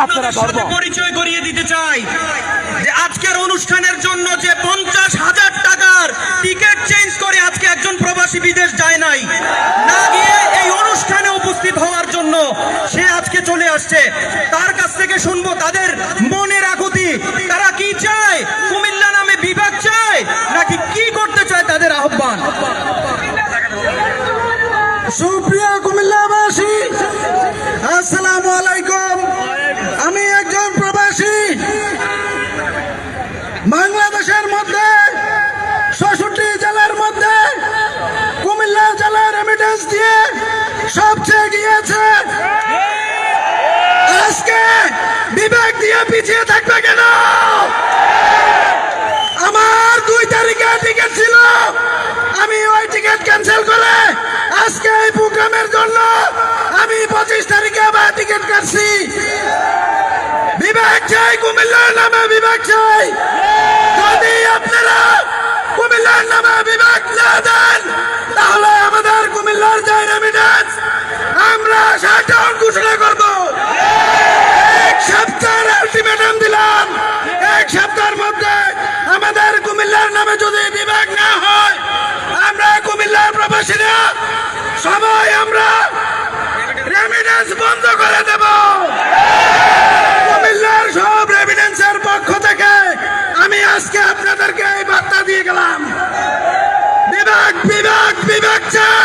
আপনারা পরিচয় করিয়ে দিতে চাই যে আজকের অনুষ্ঠানের জন্য যে 50,000 টাকার টিকিট চেঞ্জ করে আজকে একজন প্রবাসী বিদেশ যায় নাই, না গিয়ে এই অনুষ্ঠানে উপস্থিত হওয়ার জন্য সে আজকে চলে আসছে। তার কাছ থেকে শুনবো তাদের মনের আকুতি, তারা কি চায়, কুমিল্লা নামে বিভাগ চায় নাকি কি করতে চায়, তাদের আহ্বান। সুপ্রিয় কুমিল্লাবাসী, আসসালামু আলাইকুম। আমি একজন প্রবাসী। বাংলাদেশের মধ্যে ৬৬ জেলার মধ্যে কুমিল্লা জেলা রেমিটেন্স দিয়ে সবচেয়ে গিয়েছে। আজকে বিভাগ দিয়ে পিছিয়ে থাকবে কেন? আমার ২ তারিখে টিকিট ছিল, আমি ওই টিকিট ক্যান্সেল করে আজকে এই প্রোগ্রামের জন্য আমি ২৫ তারিখে আবার টিকিট কাটছি। বিভাগ চাই, কুমিল্লার নামে বিভাগ চাই। যদি আপনারা কুমিল্লার নামে বিভাগ না দেন তাহলে আমাদের কুমিল্লার যে রেমিটেন্স আমরা শাটডাউন ঘোষণা করব। ১ সপ্তাহের আলটিমেটাম দিলাম, ১ সপ্তাহের মধ্যে আমাদের কুমিল্লার নামে যদি বিভাগ না হয় আমরা কুমিল্লার প্রবাসীরা সবাই আমরা রেমিটেন্স বন্ধ করে দেব। কুমিল্লার সব রেমিটেন্সের পক্ষ থেকে আমি আজকে আপনাদেরকে এই বার্তা দিয়ে গেলাম। বিভাগ বিভাগ বিভাগ চাই।